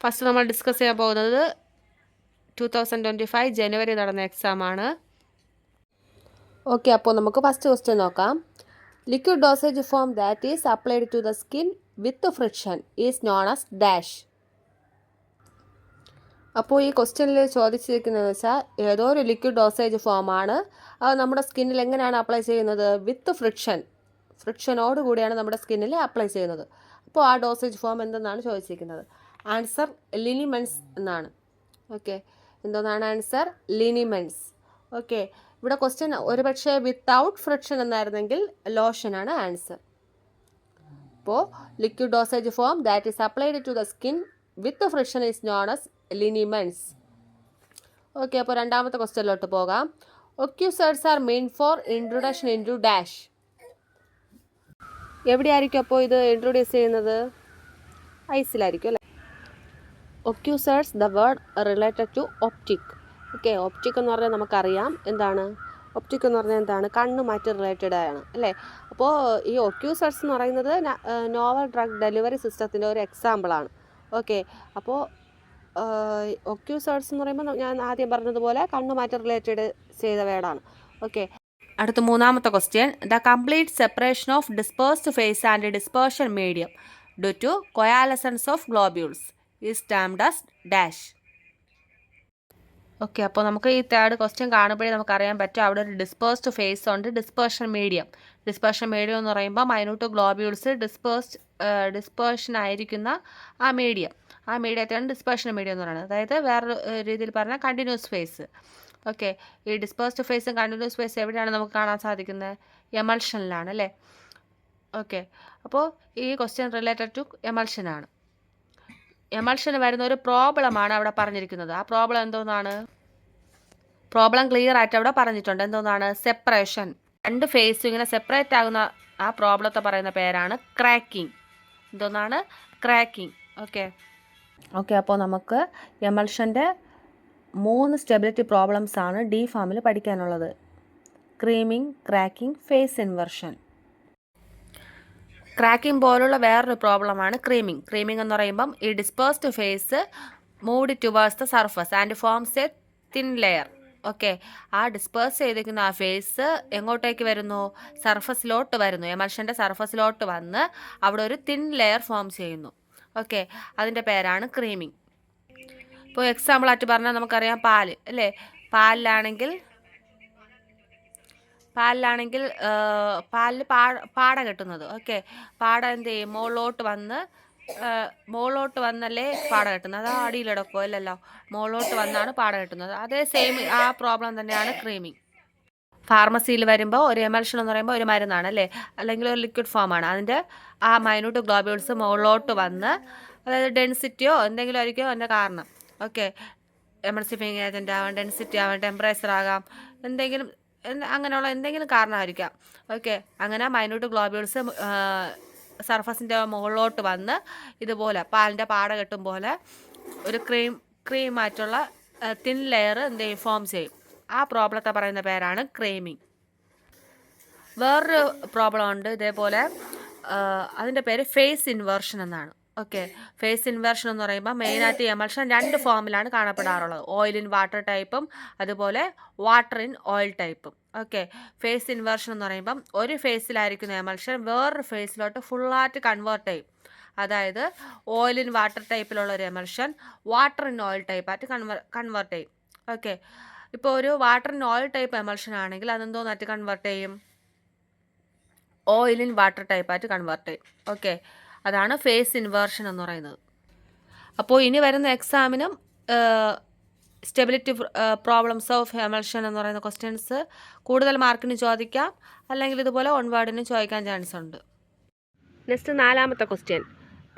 First നമ്മൾ discuss ചെയ്യാൻ പോകുന്നത് 2025 ജനുവരി നടന്ന എക്സാമാണ്. ഓക്കെ, അപ്പോൾ നമുക്ക് ഫസ്റ്റ് ക്വസ്റ്റ്യൻ നോക്കാം. Liquid dosage form that is applied to the skin with friction is known as dash. അപ്പോൾ ഈ ക്വസ്റ്റ്യനിൽ ചോദിച്ചിരിക്കുന്നതെന്ന് വെച്ചാൽ ഏതോ ഒരു ലിക്വിഡ് ഡോസേജ് ഫോമാണ്, അത് നമ്മുടെ സ്കിന്നിൽ എങ്ങനെയാണ് അപ്ലൈ ചെയ്യുന്നത്? വിത്ത് ഫ്രിക്ഷനോട് കൂടിയാണ് നമ്മുടെ സ്കിന്നിൽ അപ്ലൈ ചെയ്യുന്നത്. അപ്പോൾ ആ ഡോസേജ് ഫോം എന്തെന്നാണ് ചോദിച്ചിരിക്കുന്നത്. ആൻസർ ലിനിമെൻസ് എന്നാണ്. ഓക്കെ, എന്താണ് ആൻസർ? ലിനിമെൻസ്. ഓക്കെ, ഇവിടെ ക്വസ്റ്റ്യൻ ഒരുപക്ഷെ വിത്തൗട്ട് ഫ്രിക്ഷൻ എന്നായിരുന്നെങ്കിൽ ലോഷനാണ് ആൻസർ. അപ്പോൾ liquid dosage form that is applied to the skin with friction is known as liniments. Okay, അപ്പോൾ രണ്ടാമത്തെ ക്വസ്റ്റ്യനിലോട്ട് പോകാം. Ocusides are meant for introduction in to dash. എവിടെയായിരിക്കും അപ്പോൾ ഇത് ഇൻട്രൊഡ്യൂസ് ചെയ്യുന്നത്? ഐസിലായിരിക്കും അല്ലേ? Ocusides the word related to optic. Okay, optic എന്ന് പറഞ്ഞാൽ നമുക്കറിയാം എന്താണ് ഒപ്റ്റിക് എന്ന് പറഞ്ഞാൽ എന്താണ്? കണ്ണുമായിട്ട് റിലേറ്റഡ് ആണ് അല്ലേ? അപ്പോൾ ഈ ഒക്യൂസൈഡ്സ് എന്ന് പറയുന്നത് നോവൽ ഡ്രഗ് ഡെലിവറി സിസ്റ്റത്തിൻ്റെ ഒരു എക്സാമ്പിളാണ്. ഓക്കെ, അപ്പോൾ ഒക്യൂസൈഡ്സ് എന്ന് പറയുമ്പോൾ ഞാൻ ആദ്യം പറഞ്ഞതുപോലെ കണ്ണുമായിട്ട് റിലേറ്റഡ് ചെയ്ത വേർഡാണ്. ഓക്കെ, അടുത്ത മൂന്നാമത്തെ question. The complete separation of dispersed phase and dispersion medium due to coalescence of globules is termed as dash. Okay, അപ്പോൾ നമുക്ക് ഈ തേർഡ് ക്വസ്റ്റ്യൻ കാണുമ്പോഴേ നമുക്കറിയാൻ പറ്റും അവിടെ ഒരു ഡിസ്പേഴ്സ്ഡ് ഫേസ് ഉണ്ട്, ഡിസ്പേർഷൻ മീഡിയം എന്ന് പറയുമ്പോൾ മൈന്യൂട്ട് ഗ്ലോബ്യൂൾസ് ഡിസ്പേർഷൻ ആയിരിക്കുന്ന ആ മീഡിയത്തെയാണ് ഡിസ്പേർഷൻ മീഡിയം എന്ന് പറയുന്നത്. അതായത് വേറൊരു രീതിയിൽ പറഞ്ഞാൽ കണ്ടിന്യൂസ് ഫേസ്. ഓക്കെ, ഈ ഡിസ്പേഴ്സ്ഡ് ഫേസും കണ്ടിന്യൂസ് ഫേസ് എവിടെയാണ് നമുക്ക് കാണാൻ സാധിക്കുന്നത്? എമൾഷനിലാണ് അല്ലേ? ഓക്കെ, അപ്പോൾ ഈ ക്വസ്റ്റ്യൻ റിലേറ്റഡ് ടു എമൾഷനാണ്. എമൾഷന് വരുന്ന ഒരു പ്രോബ്ലമാണ് അവിടെ പറഞ്ഞിരിക്കുന്നത്. ആ പ്രോബ്ലം എന്തോന്നാണ്? പ്രോബ്ലം ക്ലിയർ ആയിട്ട് അവിടെ പറഞ്ഞിട്ടുണ്ട്. എന്തോന്നാണ്? സെപ്പറേഷൻ. രണ്ട് ഫേസും ഇങ്ങനെ സെപ്പറേറ്റ് ആകുന്ന ആ പ്രോബ്ലത്തെ പറയുന്ന പേരാണ് ക്രാക്കിംഗ്. എന്തോന്നാണ്? ക്രാക്കിംഗ്. ഓക്കെ, അപ്പോൾ നമുക്ക് എമൾഷൻ്റെ 3 സ്റ്റെബിലിറ്റി പ്രോബ്ലംസ് ആണ് ഡി ഫാമിൽ പഠിക്കാനുള്ളത്. Creaming, cracking, face inversion. Cracking പോലുള്ള വേറൊരു പ്രോബ്ലമാണ് ക്രീമിംഗ് എന്ന് പറയുമ്പം ഈ dispersed face moved towards the surface and forms A thin layer. Okay, ആ ഡിസ്പേഴ്സ് ചെയ്തിരിക്കുന്ന ആ ഫേസ് എങ്ങോട്ടേക്ക് വരുന്നു? സർഫസിലോട്ട് വരുന്നു. എമൾഷൻ്റെ സർഫസിലോട്ട് വന്ന് അവിടെ ഒരു തിൻ ലെയർ ഫോം ചെയ്യുന്നു. ഓക്കെ, അതിൻ്റെ പേരാണ് ക്രീമിംഗ്. ഇപ്പോൾ എക്സാമ്പിളായിട്ട് പറഞ്ഞാൽ നമുക്കറിയാം പാല് അല്ലേ? പാലിലാണെങ്കിൽ പാലിൽ പാട കെട്ടുന്നത്. ഓക്കെ, പാട എന്ത് ചെയ്യും? മുകളിലോട്ട് വന്നല്ലേ പാട കെട്ടുന്നത്. അത് അടിയിലിടക്കോ അല്ലല്ലോ, മുകളിലോട്ട് വന്നാണ് പാട കെട്ടുന്നത്. അതേ സെയിം ആ പ്രോബ്ലം തന്നെയാണ് ക്രീമിംഗ്. ഫാർമസിയിൽ വരുമ്പോൾ ഒരു എമൾഷൻ എന്ന് പറയുമ്പോൾ ഒരു മരുന്നാണ് അല്ലേ, അല്ലെങ്കിൽ ഒരു ലിക്വിഡ് ഫോമാണ്. അതിൻ്റെ ആ മൈന്യൂട്ട് ഗ്ലോബ്യൂൾസ് മുകളിലോട്ട് വന്ന്, അതായത് ഡെൻസിറ്റിയോ എന്തെങ്കിലും ആയിരിക്കും അതിൻ്റെ കാരണം. ഓക്കെ, എമൾസിഫയിങ് ഏജൻ്റ് ആവാം, ഡെൻസിറ്റി ആവാം, ടെമ്പറേച്ചർ ആകാം, അങ്ങനെയുള്ള എന്തെങ്കിലും കാരണമായിരിക്കാം. ഓക്കെ, അങ്ങനെ മൈന്യൂട്ട് ഗ്ലോബ്യൂൾസ് സർഫസിൻ്റെ മുകളിലോട്ട് വന്ന് ഇതുപോലെ പാലിൻ്റെ പാട കെട്ടും പോലെ ഒരു ക്രീമായിട്ടുള്ള തിൻ ലെയർ എന്ത് ചെയ്യും? ഫോം ചെയ്യും. ആ പ്രോബ്ലത്തെ പറയുന്ന പേരാണ് ക്രീമിംഗ്. വേറൊരു പ്രോബ്ലം ഉണ്ട് ഇതേപോലെ, അതിൻ്റെ പേര് ഫേസ് ഇൻവേർഷൻ എന്നാണ്. ഓക്കെ, ഫേസ് ഇൻവേർഷൻ എന്ന് പറയുമ്പോൾ മെയിനായിട്ട് എമൾഷൻ 2 ഫോമിലാണ് കാണപ്പെടാറുള്ളത്. ഓയിൽ ഇൻ വാട്ടർ ടൈപ്പും അതുപോലെ വാട്ടർ ഇൻ ഓയിൽ ടൈപ്പും. ഓക്കെ, ഫേസ് ഇൻവേർഷൻ എന്ന് പറയുമ്പം ഒരു ഫേസിലായിരിക്കുന്ന എമൾഷൻ വേറൊരു ഫേസിലോട്ട് ഫുള്ളായിട്ട് കൺവേർട്ട് ചെയ്യും. അതായത് ഓയിൽ ഇൻ വാട്ടർ ടൈപ്പിലുള്ള ഒരു എമൾഷൻ വാട്ടർ ഇൻ ഓയിൽ ടൈപ്പായിട്ട് കൺവേർട്ട് ചെയ്യും. ഓക്കെ, ഇപ്പോൾ ഒരു water in oil type emulsion ആണെങ്കിൽ അതെന്തോന്നായിട്ട് കൺവേർട്ട് ചെയ്യും? ഓയിൽ ഇൻ വാട്ടർ ടൈപ്പായിട്ട് കൺവേർട്ട് ചെയ്യും. ഓക്കെ, അതാണ് ഫേസ് ഇൻവേർഷൻ എന്ന് പറയുന്നത്. അപ്പോൾ ഇനി വരുന്ന എക്സാമിനും സ്റ്റെബിലിറ്റി പ്രോബ്ലംസ് ഓഫ് എമൾഷൻ എന്ന് പറയുന്ന ക്വസ്റ്റ്യൻസ് കൂടുതൽ മാർക്കിന് ചോദിക്കാം, അല്ലെങ്കിൽ ഇതുപോലെ 1 വേർഡിന് ചോദിക്കാൻ ചാൻസ് ഉണ്ട്. നെക്സ്റ്റ് 4ാമത്തെ question.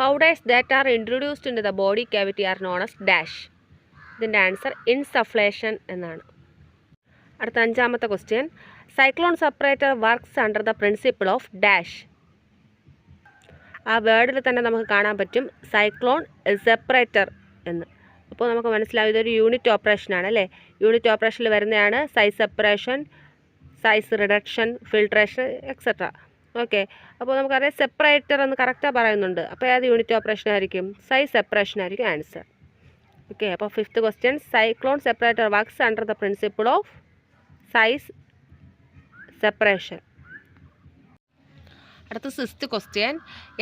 Powders that are introduced in the body cavity are known as dash. ഇതിൻ്റെ ആൻസർ ഇൻസഫ്ലേഷൻ എന്നാണ്. അടുത്ത 5ാമത്തെ question. Cyclone separator works under the principle of dash. ആ വേർഡിൽ തന്നെ നമുക്ക് കാണാൻ പറ്റും സൈക്ലോൺ സെപ്പറേറ്റർ എന്ന്. അപ്പോൾ നമുക്ക് മനസ്സിലാവും ഇതൊരു യൂണിറ്റ് ഓപ്പറേഷനാണ് അല്ലേ? യൂണിറ്റ് ഓപ്പറേഷനിൽ വരുന്നതാണ് size separation, size reduction, filtration etcetera. Okay, അപ്പോൾ നമുക്കറിയാം സെപ്പറേറ്റർ എന്ന് കറക്റ്റാണ് പറയുന്നുണ്ട്. അപ്പോൾ ഏത് യൂണിറ്റ് ഓപ്പറേഷൻ ആയിരിക്കും? സൈസ് സെപ്പറേഷൻ ആയിരിക്കും ആൻസർ. ഓക്കെ, അപ്പോൾ 5th question, cyclone separator works under the principle of size separation. അടുത്ത 6th question,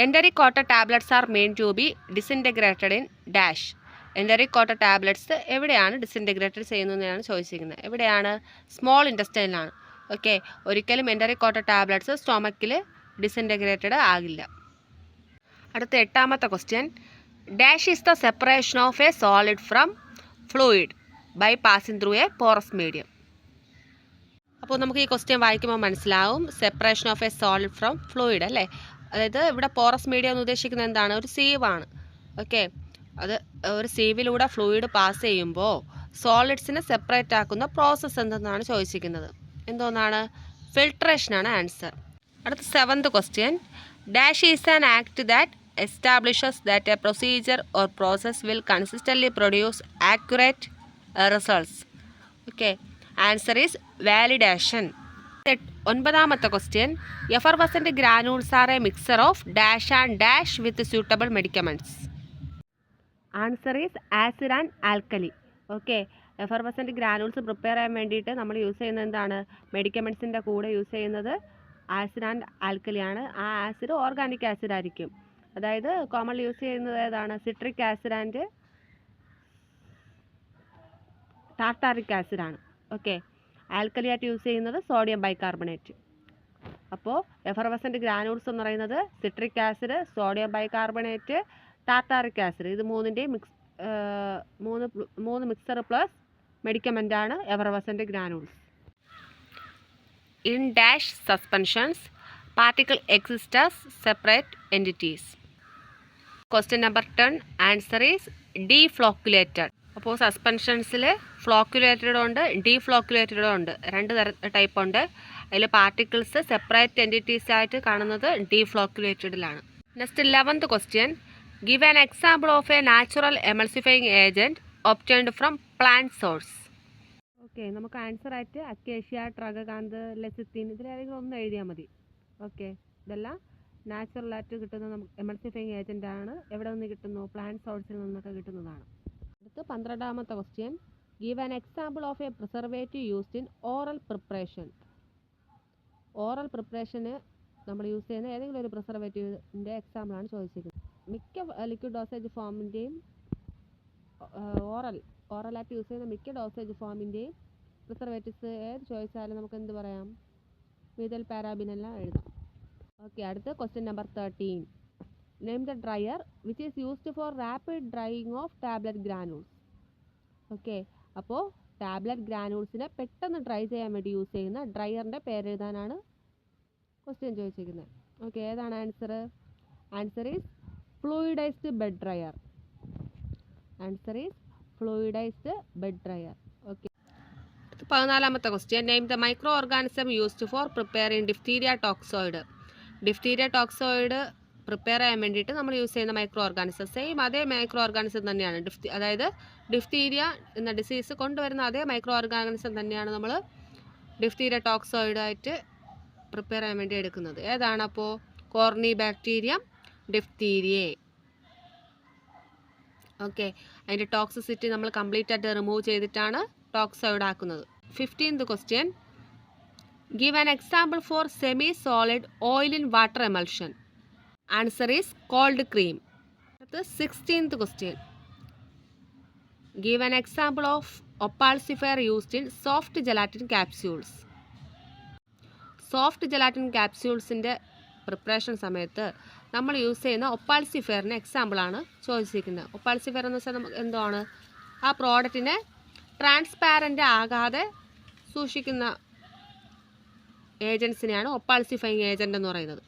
enteric coated tablets are meant to be disintegrated in dash. Enteric coated tablets എവിടെയാണ് disintegrated ചെയ്യുന്നതെന്നാണ് ചോദിച്ചിരിക്കുന്നത്. എവിടെയാണ്? Small ഇൻറ്റസ്റ്റൈനിലാണ്. Okay, ഒരിക്കലും enteric coated tablets സ്റ്റൊമക്കിൽ disintegrated ആകില്ല. അടുത്ത 8ാമത്തെ question, dash is the separation of a solid from fluid by passing through a porous medium. അപ്പോൾ നമുക്ക് ഈ ക്വസ്റ്റ്യൻ വായിക്കുമ്പോൾ മനസ്സിലാവും separation of a solid from fluid അല്ലേ. അതായത് ഇവിടെ പോറസ് മീഡിയം എന്ന് ഉദ്ദേശിക്കുന്നത് എന്താണ്? ഒരു സീവാണ്. ഓക്കെ, അത് ഒരു സീവിലൂടെ ഫ്ലൂയിഡ് പാസ് ചെയ്യുമ്പോൾ സോളിഡ്സിനെ സെപ്പറേറ്റ് ആക്കുന്ന പ്രോസസ്സ് എന്തെന്നാണ് ചോദിച്ചിരിക്കുന്നത്. എന്തോന്നാണ്? ഫിൽട്രേഷനാണ് ആൻസർ. അടുത്ത 7th question, dash is an act that establishes that a procedure or process will consistently produce accurate results. Okay, answer is validation. 9ാമത്തെ question, effervescent granules are a mixture of dash and dash with suitable medicaments. Answer is acid and alkali. Okay, effervescent granules prepare ചെയ്യാൻ വേണ്ടിയിട്ട് നമ്മൾ use ചെയ്യുന്നത് എന്താണ്? മെഡിക്കമെൻറ്റ്സിൻ്റെ കൂടെ use ചെയ്യുന്നത് acid and ആൽക്കലിയാണ്. ആ acid organic acid ആയിരിക്കും. അതായത് കോമൺലി യൂസ് ചെയ്യുന്നത് ഏതാണ്? സിട്രിക് ആസിഡ് ആൻഡ് ടാർട്ടാറിക് ആസിഡാണ്. ഓക്കെ, ആൽക്കലി ആയിട്ട് യൂസ് ചെയ്യുന്നത് സോഡിയം ബൈകാർബണേറ്റ്. അപ്പോൾ എഫർവസൻറ്റ് ഗ്രാനൂൾസ് എന്ന് പറയുന്നത് citric acid, sodium bicarbonate, tartaric acid, ഇത് മൂന്നിൻ്റെയും മൂന്ന് മിക്സർ പ്ലസ് മെഡിക്കമെൻ്റ് ആണ് effervescent granules. In dash suspensions particle exist as separate entities. Question number 10, answer is deflocculated. അപ്പോൾ സസ്പെൻഷൻസിൽ ഫ്ലോക്കുലേറ്റഡ് ഉണ്ട്, ഡീഫ്ലോക്കുലേറ്റഡ് ഉണ്ട്. 2 ടൈപ്പ് ഉണ്ട്. അതിൽ പാർട്ടിക്കിൾസ് സെപ്പറേറ്റ് എൻറ്റിറ്റീസ് ആയിട്ട് കാണുന്നത് ഡീഫ്ലോക്കുലേറ്റഡിലാണ്. Next 11th question, give an example of a natural emulsifying agent obtained from plant source. Okay, നമുക്ക് ആൻസർ ആയിട്ട് അക്കേഷ്യ, ട്രഗകാന്ത്, ലെസിത്തിൻ ഇതിലേതെങ്കിലും ഒന്ന് എഴുതിയാൽ മതി. ഓക്കെ, ഇതെല്ലാം നാച്ചുറലായിട്ട് കിട്ടുന്ന നമുക്ക് എമൾസിഫയിങ് ഏജൻ്റ് ആണ്. എവിടെ നിന്ന് കിട്ടുന്നു? പ്ലാന്റ് സോഴ്സിൽ നിന്നൊക്കെ കിട്ടുന്നതാണ്. അടുത്ത് 12ാമത്തെ question, give an example of a preservative used in oral preparation. Oral പ്രിപ്പറേഷന് നമ്മൾ യൂസ് ചെയ്യുന്ന ഏതെങ്കിലും ഒരു പ്രിസർവേറ്റീവിൻ്റെ എക്സാമ്പിളാണ് ചോദിച്ചിരിക്കുന്നത്. മിക്ക ലിക്വിഡ് ഡോസേജ് ഫോമിൻ്റെയും ഓറലായിട്ട് യൂസ് ചെയ്യുന്ന മിക്ക ഡോസേജ് ഫോമിൻ്റെയും പ്രിസർവേറ്റീവ്സ് ഏത് ചോദിച്ചാലും നമുക്ക് എന്ത് പറയാം? മീഥൈൽ പാരാബിനെല്ലാം എഴുതാം. ഓക്കെ, അടുത്ത question number 13, name the dryer which is used for rapid drying of tablet granules. Okay, അപ്പോൾ ടാബ്ലറ്റ് ഗ്രാനൂൾസിനെ പെട്ടെന്ന് ഡ്രൈ ചെയ്യാൻ വേണ്ടി യൂസ് ചെയ്യുന്ന ഡ്രയറിൻ്റെ പേരെഴുതാനാണ് ക്വസ്റ്റ്യൻ ചോദിച്ചിരിക്കുന്നത്. ഓക്കെ, ഏതാണ് answer? Answer is fluidized bed dryer. Answer is fluidized bed dryer. Okay, 14ാമത്തെ question, name the micro organism used for preparing diphtheria toxoid. Diphtheria toxoid prepare ചെയ്യാൻ വേണ്ടിയിട്ട് നമ്മൾ യൂസ് ചെയ്യുന്ന മൈക്രോ ഓർഗാനിസം സെയിം അതേ micro organism തന്നെയാണ്. അതായത് diphtheria എന്ന disease കൊണ്ടുവരുന്ന അതേ മൈക്രോ ഓർഗാനിസം തന്നെയാണ് നമ്മൾ ഡിഫ്തീരിയ ടോക്സോയിഡായിട്ട് പ്രിപ്പയർ ചെയ്യാൻ വേണ്ടി എടുക്കുന്നത്. ഏതാണ് അപ്പോൾ? Corynebacterium diphtheriae. ഓക്കെ, അതിൻ്റെ ടോക്സിസിറ്റി നമ്മൾ കംപ്ലീറ്റ് ആയിട്ട് റിമൂവ് ചെയ്തിട്ടാണ് ടോക്സോയിഡ് ആക്കുന്നത്. 15th question, give an example for semi solid oil in water emulsion. Answer is cold cream. അടുത്ത് 16th question, give an example of opacifier used in soft gelatin capsules. Soft gelatin ക്യാപ്സ്യൂൾസിൻ്റെ preparation സമയത്ത് നമ്മൾ use ചെയ്യുന്ന ഒപ്പാൾസിഫയറിന് എക്സാമ്പിളാണ് ചോദിച്ചിരിക്കുന്നത്. ഒപ്പാൾസിഫയർ എന്ന് വെച്ചാൽ നമുക്ക് എന്താണ്? ആ പ്രോഡക്റ്റിനെ ട്രാൻസ്പാരൻ്റ് ആകാതെ സൂക്ഷിക്കുന്ന ഏജൻസിനെയാണ് ഒപ്പാൾസിഫയിങ് ഏജൻറ്റ് എന്ന് പറയുന്നത്.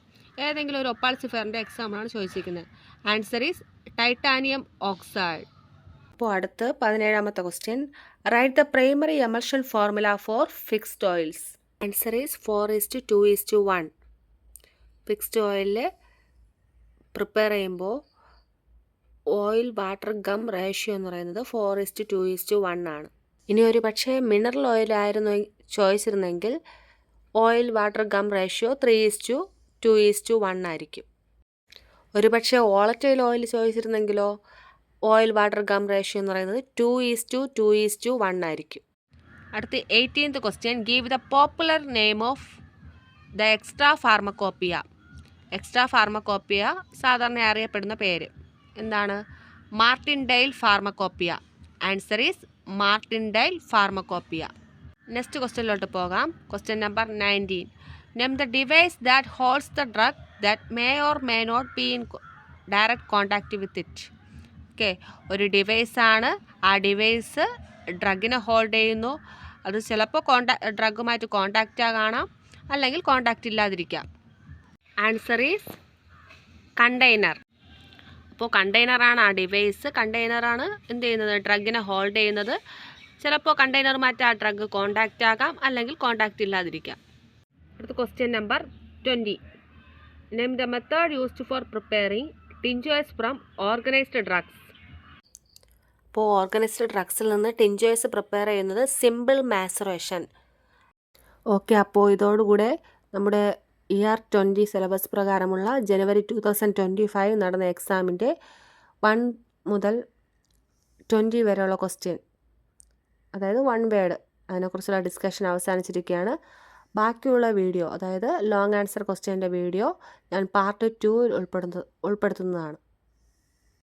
ഏതെങ്കിലും ഒരു ഒപ്പാൾസിഫയറിൻ്റെ എക്സാമ്പിളാണ് ചോദിച്ചിരിക്കുന്നത്. Answer is titanium oxide. അപ്പോൾ അടുത്ത് 17ാമത്തെ question, write the primary emulsion formula for fixed oils. Answer is 4:2:1. Fixed ഓയിലിൽ പ്രിപ്പയർ ചെയ്യുമ്പോൾ ഓയിൽ വാട്ടർ ഗം റേഷ്യോ എന്ന് പറയുന്നത് 4:2:1 ആണ്. ഇനി ഒരു പക്ഷേ മിനറൽ ഓയിലായിരുന്നു ചോദിച്ചിരുന്നെങ്കിൽ ഓയിൽ വാട്ടർ ഗം റേഷ്യോ 3:2:1 ആയിരിക്കും. ഒരു പക്ഷേ വോളറ്റൈൽ ഓയിൽ ചോദിച്ചിരുന്നെങ്കിലോ ഓയിൽ വാട്ടർ ഗം റേഷ്യോ എന്ന് പറയുന്നത് 2:1 ആയിരിക്കും. അടുത്ത 18th question, give the popular name of the extra pharmacopoeia. Extra pharmacopoeia സാധാരണ അറിയപ്പെടുന്ന പേര് എന്താണ്? Martindale pharmacopoeia. Answer is Martindale pharmacopoeia. Next ക്വസ്റ്റ്യനിലോട്ട് പോകാം. Question number 19. Name the device that holds the drug that may or may not be in direct contact with it. Okay, ഒരു ഡിവൈസാണ്. ആ device ഡ്രഗിനെ hold ചെയ്യുന്നു. അത് ചിലപ്പോൾ ഡ്രഗുമായിട്ട് കോൺടാക്റ്റ് കാണാം, അല്ലെങ്കിൽ കോൺടാക്റ്റ് ഇല്ലാതിരിക്കാം. Answer is container. അപ്പോൾ കണ്ടെയ്നറാണ് ആ ഡിവൈസ്. കണ്ടെയ്നറാണ് എന്ത് ചെയ്യുന്നത്? ഡ്രഗിനെ ഹോൾഡ് ചെയ്യുന്നത്. ചിലപ്പോൾ കണ്ടെയ്നറുമായിട്ട് ആ ഡ്രഗ് കോൺടാക്റ്റ് ആകാം, അല്ലെങ്കിൽ കോൺടാക്റ്റ് ഇല്ലാതിരിക്കാം. അടുത്ത question number 20. Name the method used for preparing tinctures from organized drugs. അപ്പോൾ ഓർഗനൈസ്ഡ് ഡ്രഗ്സിൽ നിന്ന് ടിഞ്ചേഴ്സ് പ്രിപ്പയർ ചെയ്യുന്നത് സിമ്പിൾ മാസറേഷൻ. ഓക്കെ, അപ്പോൾ ഇതോടുകൂടെ നമ്മുടെ ഇയർ 20 സിലബസ് പ്രകാരമുള്ള ജനുവരി 2025 നടന്ന എക്സാമിൻ്റെ 1 മുതൽ 20 വരെയുള്ള ക്വസ്റ്റ്യൻ, അതായത് 1 വേർഡ്, അതിനെക്കുറിച്ചുള്ള ഡിസ്കഷൻ അവസാനിച്ചിരിക്കുകയാണ്. ബാക്കിയുള്ള വീഡിയോ, അതായത് ലോങ് ആൻസർ ക്വസ്റ്റ്യൻ്റെ വീഡിയോ ഞാൻ പാർട്ട് 2 ഉൾപ്പെടുത്തുന്നതാണ്.